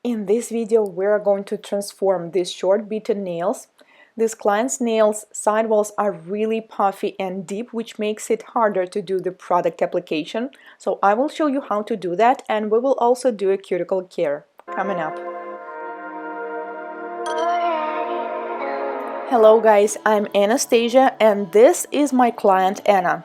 In this video, we're going to transform these short Bitten nails. This client's nails sidewalls are really puffy and deep, which makes it harder to do the product application. So I will show you how to do that, and we will also do a cuticle care coming up. Hello guys, I'm Anastasia and this is my client Anna.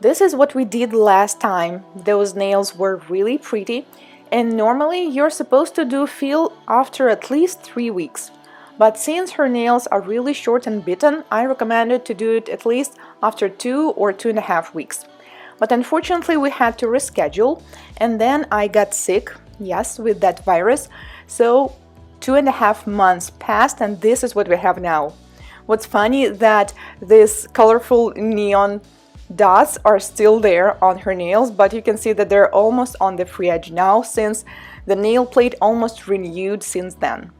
This is what we did last time. Those nails were really pretty. And normally you're supposed to do fill after at least 3 weeks. But since her nails are really short and bitten, I recommended to do it at least after 2 or 2.5 weeks. But unfortunately we had to reschedule, and then I got sick, yes, with that virus. So 2.5 months passed and this is what we have now. What's funny that this colorful neon dots are still there on her nails, but you can see that they're almost on the free edge now since the nail plate almost renewed since then.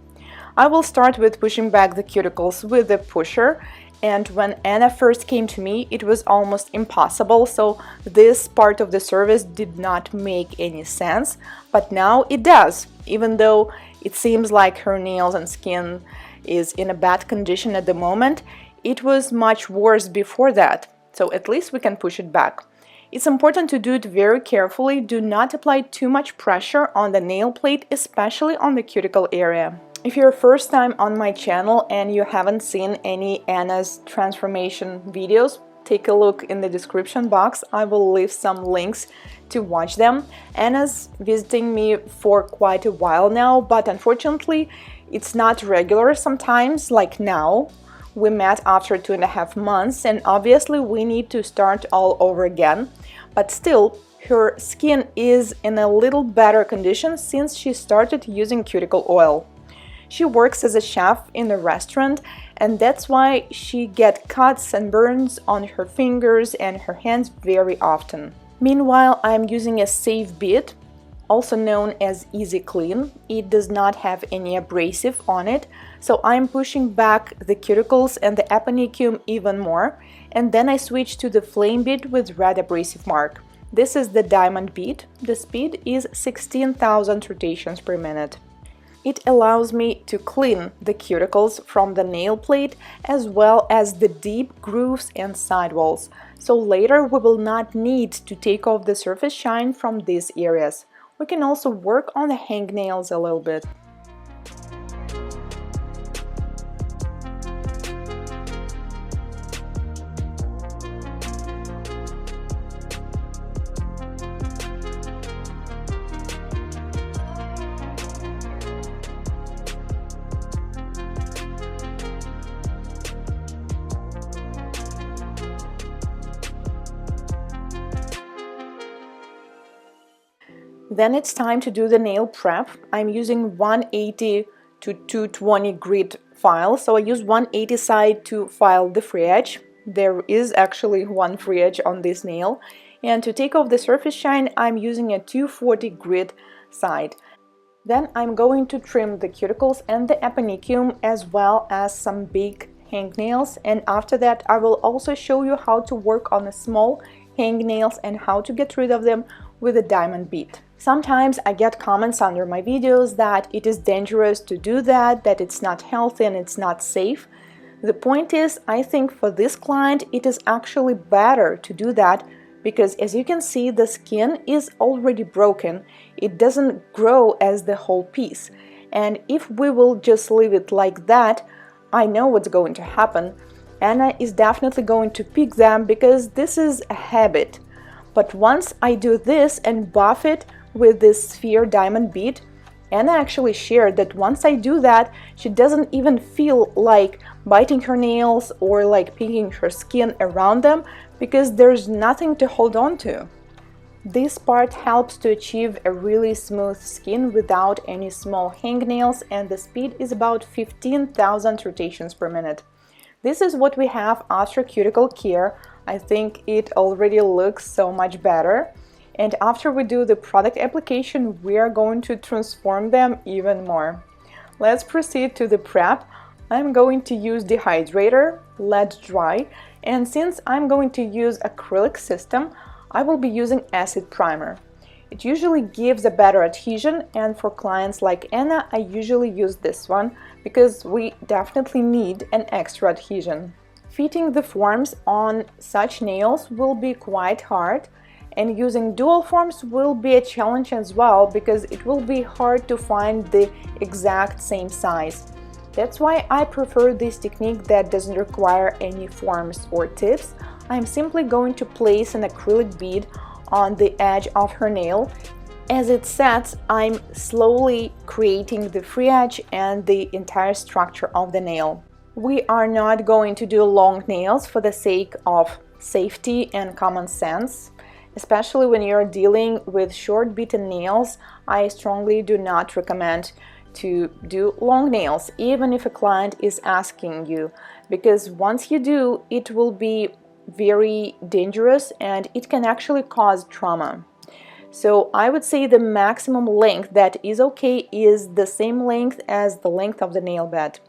I will start with pushing back the cuticles with the pusher, and when Anna first came to me it was almost impossible, so this part of the service did not make any sense, but now it does, even though it seems like her nails and skin is in a bad condition at the moment. It was much worse before that. So at least we can push it back. It's important to do it very carefully. Do not apply too much pressure on the nail plate, especially on the cuticle area. If you're first time on my channel and you haven't seen any Anna's transformation videos, take a look in the description box. I will leave some links to watch them. Anna's visiting me for quite a while now, but unfortunately it's not regular sometimes, like now. We met after 2.5 months and obviously we need to start all over again, but still her skin is in a little better condition since she started using cuticle oil. She works as a chef in a restaurant and that's why she gets cuts and burns on her fingers and her hands very often. Meanwhile, I'm using a safe bit, also known as Easy Clean. It does not have any abrasive on it, so I'm pushing back the cuticles and the eponychium even more, and then I switch to the flame bit with red abrasive mark. This is the diamond bit. The speed is 16,000 rotations per minute. It allows me to clean the cuticles from the nail plate as well as the deep grooves and sidewalls, so later we will not need to take off the surface shine from these areas. We can also work on the hangnails a little bit. Then it's time to do the nail prep. I'm using 180 to 220 grit file, so I use 180 side to file the free edge. There is actually one free edge on this nail. And to take off the surface shine, I'm using a 240 grit side. Then I'm going to trim the cuticles and the eponychium as well as some big hangnails, and after that I will also show you how to work on the small hangnails and how to get rid of them with a diamond bit. Sometimes I get comments under my videos that it is dangerous to do that it's not healthy and it's not safe. The point is, I think for this client it is actually better to do that because, as you can see, the skin is already broken. It doesn't grow as the whole piece. And if we will just leave it like that, I know what's going to happen. Anna is definitely going to pick them because this is a habit. But once I do this and buff it with this sphere diamond bead, Anna actually shared that once I do that, she doesn't even feel like biting her nails or like picking her skin around them because there's nothing to hold on to. This part helps to achieve a really smooth skin without any small hangnails, and the speed is about 15,000 rotations per minute. This is what we have after cuticle care. I think it already looks so much better. And after we do the product application, we are going to transform them even more. Let's proceed to the prep. I'm going to use dehydrator, let dry, and since I'm going to use acrylic system, I will be using acid primer. It usually gives a better adhesion, and for clients like Anna, I usually use this one because we definitely need an extra adhesion. Fitting the forms on such nails will be quite hard, and using dual forms will be a challenge as well because it will be hard to find the exact same size. That's why I prefer this technique that doesn't require any forms or tips. I'm simply going to place an acrylic bead on the edge of her nail. As it sets, I'm slowly creating the free edge and the entire structure of the nail. We are not going to do long nails for the sake of safety and common sense. Especially when you're dealing with short bitten nails, I strongly do not recommend to do long nails, even if a client is asking you, because once you do, it will be very dangerous and it can actually cause trauma. So I would say the maximum length that is okay is the same length as the length of the nail bed.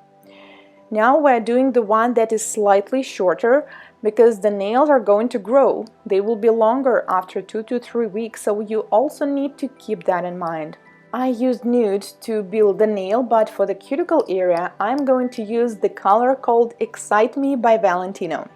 Now we're doing the one that is slightly shorter because the nails are going to grow. They will be longer after 2 to 3 weeks, so you also need to keep that in mind. I used nude to build the nail, but for the cuticle area, I'm going to use the color called Excite Me by Valentino.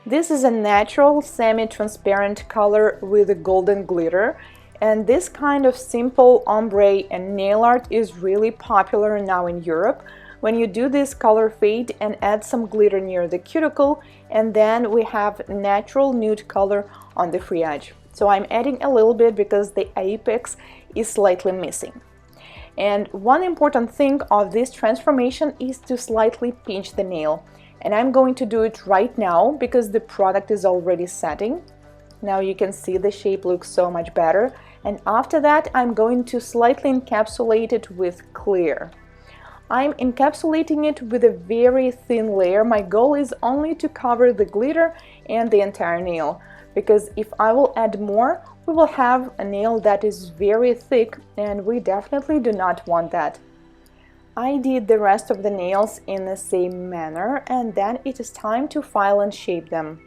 This is a natural semi-transparent color with a golden glitter, and this kind of simple ombre and nail art is really popular now in Europe. When you do this color fade and add some glitter near the cuticle, and then we have natural nude color on the free edge. So I'm adding a little bit because the apex is slightly missing. And one important thing of this transformation is to slightly pinch the nail. And I'm going to do it right now because the product is already setting. Now you can see the shape looks so much better. And after that, I'm going to slightly encapsulate it with clear. I'm encapsulating it with a very thin layer. My goal is only to cover the glitter and the entire nail, because if I will add more, we will have a nail that is very thick, and we definitely do not want that. I did the rest of the nails in the same manner, and then it is time to file and shape them.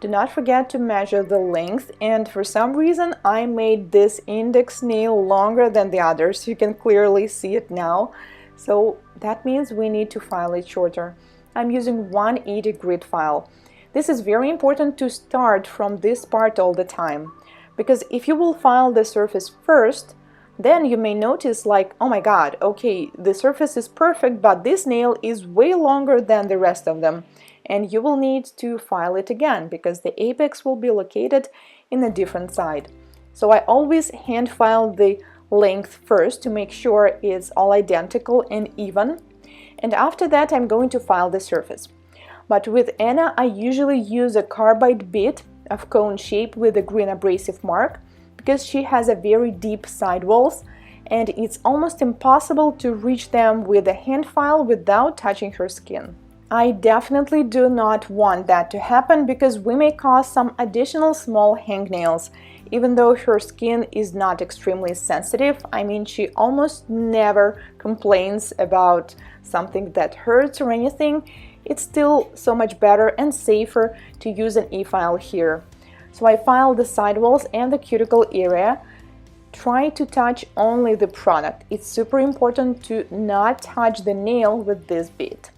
Do not forget to measure the length, and for some reason I made this index nail longer than the others. You can clearly see it now. So that means we need to file it shorter. I'm using 180 grit file. This is very important to start from this part all the time, because if you will file the surface first, then you may notice like, oh my god, okay, the surface is perfect, but this nail is way longer than the rest of them, and you will need to file it again because the apex will be located in a different side. So I always hand file the length first to make sure it's all identical and even, and after that I'm going to file the surface. But with Anna I usually use a carbide bit of cone shape with a green abrasive mark because she has a very deep sidewalls and it's almost impossible to reach them with a hand file without touching her skin. I definitely do not want that to happen because we may cause some additional small hangnails. Even though her skin is not extremely sensitive, I mean, she almost never complains about something that hurts or anything, it's still so much better and safer to use an e-file here. So I file the sidewalls and the cuticle area. Try to touch only the product. It's super important to not touch the nail with this bit.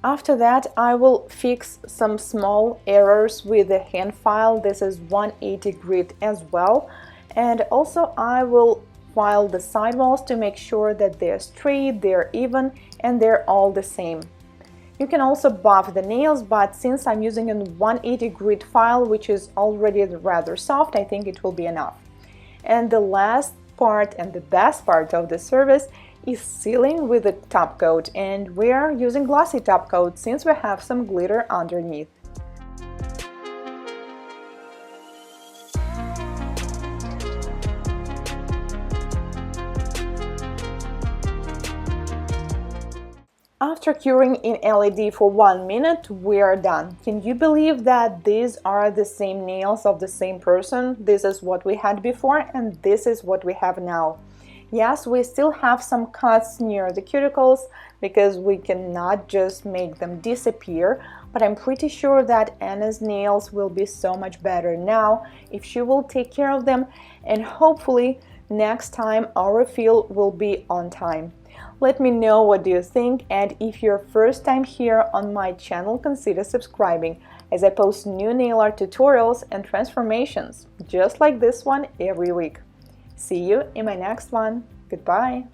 After that, I will fix some small errors with the hand file. This is 180 grit as well. And also I will file the sidewalls to make sure that they're straight, they're even, and they're all the same. You can also buff the nails, but since I'm using a 180 grit file, which is already rather soft, I think it will be enough. And the last part and the best part of the service is sealing with a top coat, and we're using glossy top coat since we have some glitter underneath. After curing in LED for 1 minute, we are done. Can you believe that these are the same nails of the same person? This is what we had before and this is what we have now. Yes, we still have some cuts near the cuticles because we cannot just make them disappear, but I'm pretty sure that Anna's nails will be so much better now if she will take care of them, and hopefully next time our refill will be on time. Let me know what do you think, and if you're first time here on my channel, consider subscribing as I post new nail art tutorials and transformations just like this one every week. See you in my next one. Goodbye.